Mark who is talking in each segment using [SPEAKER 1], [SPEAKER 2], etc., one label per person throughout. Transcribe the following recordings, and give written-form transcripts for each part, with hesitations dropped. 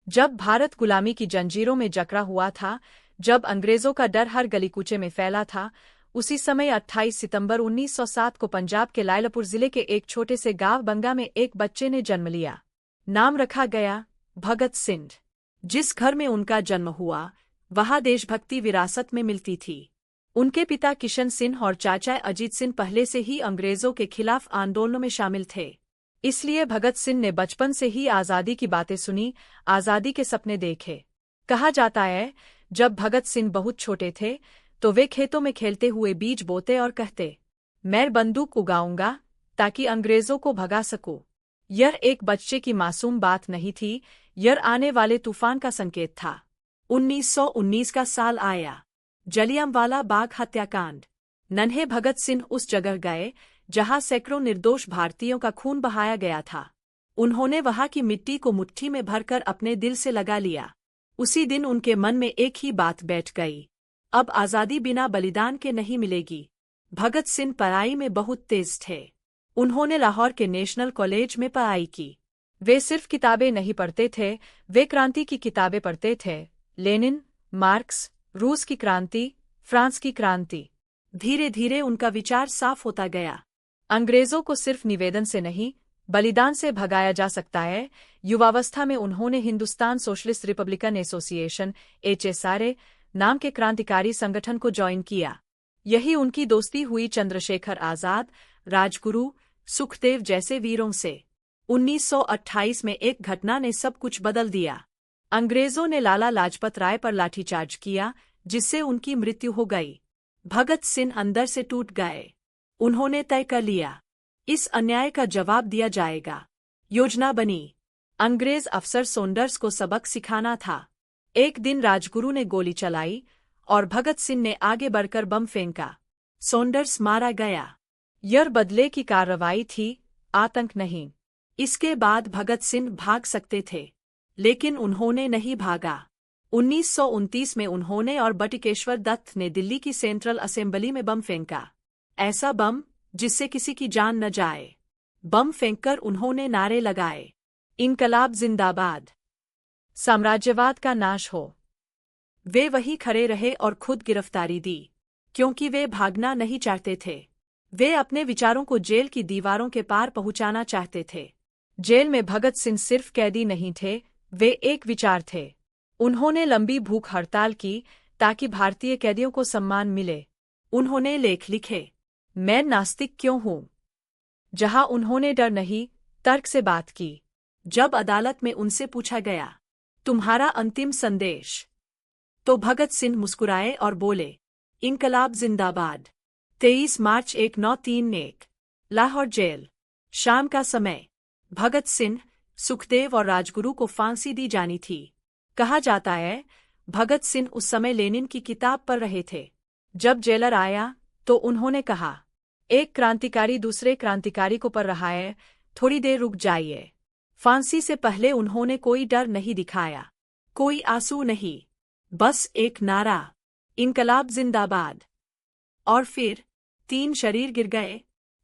[SPEAKER 1] जब भारत गुलामी की जंजीरों में जकड़ा हुआ था, जब अंग्रेजों का डर हर गली कूचे में फैला था, उसी समय 28 सितंबर 1907 को पंजाब के लायलपुर जिले के एक छोटे से गांव बंगा में एक बच्चे ने जन्म लिया। नाम रखा गया भगत सिंह। जिस घर में उनका जन्म हुआ, वहाँ देशभक्ति विरासत में मिलती थी। उनके पिता किशन सिंह और चाचा अजीत सिंह पहले से ही अंग्रेजों के खिलाफ आंदोलनों में शामिल थे। इसलिए भगत सिंह ने बचपन से ही आज़ादी की बातें सुनी, आज़ादी के सपने देखे। कहा जाता है, जब भगत सिंह बहुत छोटे थे तो वे खेतों में खेलते हुए बीज बोते और कहते, मैं बंदूक उगाऊंगा ताकि अंग्रेजों को भगा सकूं। यह एक बच्चे की मासूम बात नहीं थी, यह आने वाले तूफान का संकेत था। 1919 का साल आया। जलियांवाला बाग हत्याकांड। नन्हे भगत सिंह उस जगह गए जहां सैकड़ों निर्दोष भारतीयों का खून बहाया गया था। उन्होंने वहां की मिट्टी को मुट्ठी में भरकर अपने दिल से लगा लिया। उसी दिन उनके मन में एक ही बात बैठ गई, अब आज़ादी बिना बलिदान के नहीं मिलेगी। भगत सिंह पढ़ाई में बहुत तेज थे। उन्होंने लाहौर के नेशनल कॉलेज में पढ़ाई की। वे सिर्फ किताबें नहीं पढ़ते थे, वे क्रांति की किताबें पढ़ते थे। लेनिन, मार्क्स, रूस की क्रांति, फ्रांस की क्रांति। धीरे धीरे उनका विचार साफ होता गया। अंग्रेजों को सिर्फ निवेदन से नहीं, बलिदान से भगाया जा सकता है। युवावस्था में उन्होंने Hindustan socialist Republican association (HSRA) नाम के क्रांतिकारी संगठन को ज्वाइन किया। यही उनकी दोस्ती हुई चंद्रशेखर आजाद, राजगुरु, सुखदेव जैसे वीरों से। 1928 में एक घटना ने सब कुछ बदल दिया। अंग्रेजों ने लाला लाजपत राय पर लाठीचार्ज किया, जिससे उनकी मृत्यु हो गई। भगत सिंह अंदर से टूट गए। उन्होंने तय कर लिया, इस अन्याय का जवाब दिया जाएगा। योजना बनी। अंग्रेज अफसर सोंडर्स को सबक सिखाना था। एक दिन राजगुरु ने गोली चलाई और भगत सिंह ने आगे बढ़कर बम फेंका। सोंडर्स मारा गया। यह बदले की कार्रवाई थी, आतंक नहीं। इसके बाद भगत सिंह भाग सकते थे, लेकिन उन्होंने नहीं भागा। 1929 में उन्होंने और बटुकेश्वर दत्त ने दिल्ली की सेंट्रल असेंबली में बम फेंका। ऐसा बम जिससे किसी की जान न जाए। बम फेंककर उन्होंने नारे लगाए, इनकलाब जिंदाबाद, साम्राज्यवाद का नाश हो। वे वहीं खड़े रहे और खुद गिरफ्तारी दी, क्योंकि वे भागना नहीं चाहते थे। वे अपने विचारों को जेल की दीवारों के पार पहुंचाना चाहते थे। जेल में भगत सिंह सिर्फ कैदी नहीं थे, वे एक विचार थे। उन्होंने लंबी भूख हड़ताल की ताकि भारतीय कैदियों को सम्मान मिले। उन्होंने लेख लिखे, मैं नास्तिक क्यों हूँ, जहां उन्होंने डर नहीं, तर्क से बात की। जब अदालत में उनसे पूछा गया, तुम्हारा अंतिम संदेश, तो भगत सिंह मुस्कुराए और बोले, इनकलाब जिंदाबाद। 23 मार्च 1931, लाहौर जेल। शाम का समय। भगत सिंह, सुखदेव और राजगुरु को फांसी दी जानी थी। कहा जाता है, भगत सिंह उस समय लेनिन की किताब पढ़ रहे थे। जब जेलर आया तो उन्होंने कहा, एक क्रांतिकारी दूसरे क्रांतिकारी को पढ़ रहा है, थोड़ी देर रुक जाइए। फांसी से पहले उन्होंने कोई डर नहीं दिखाया, कोई आंसू नहीं, बस एक नारा, इनकलाब जिंदाबाद। और फिर 3 शरीर गिर गए,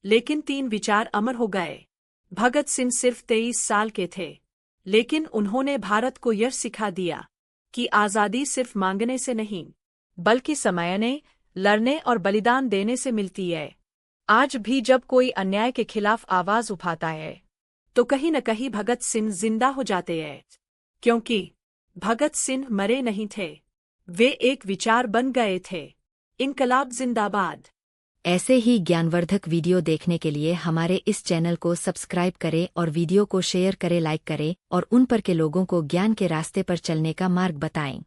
[SPEAKER 1] लेकिन 3 विचार अमर हो गए। भगत सिंह सिर्फ 23 साल के थे, लेकिन उन्होंने भारत को यह सिखा दिया कि आज़ादी सिर्फ मांगने से नहीं, बल्कि समयने, लड़ने और बलिदान देने से मिलती है। आज भी जब कोई अन्याय के खिलाफ आवाज उठाता है, तो कहीं न कहीं भगत सिंह जिंदा हो जाते हैं, क्योंकि भगत सिंह मरे नहीं थे, वे एक विचार बन गए थे। इनकलाब जिंदाबाद।
[SPEAKER 2] ऐसे ही ज्ञानवर्धक वीडियो देखने के लिए हमारे इस चैनल को सब्सक्राइब करें और वीडियो को शेयर करें, लाइक करें और उन पर के लोगों को ज्ञान के रास्ते पर चलने का मार्ग बताएं।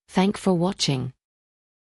[SPEAKER 3] Thank for watching.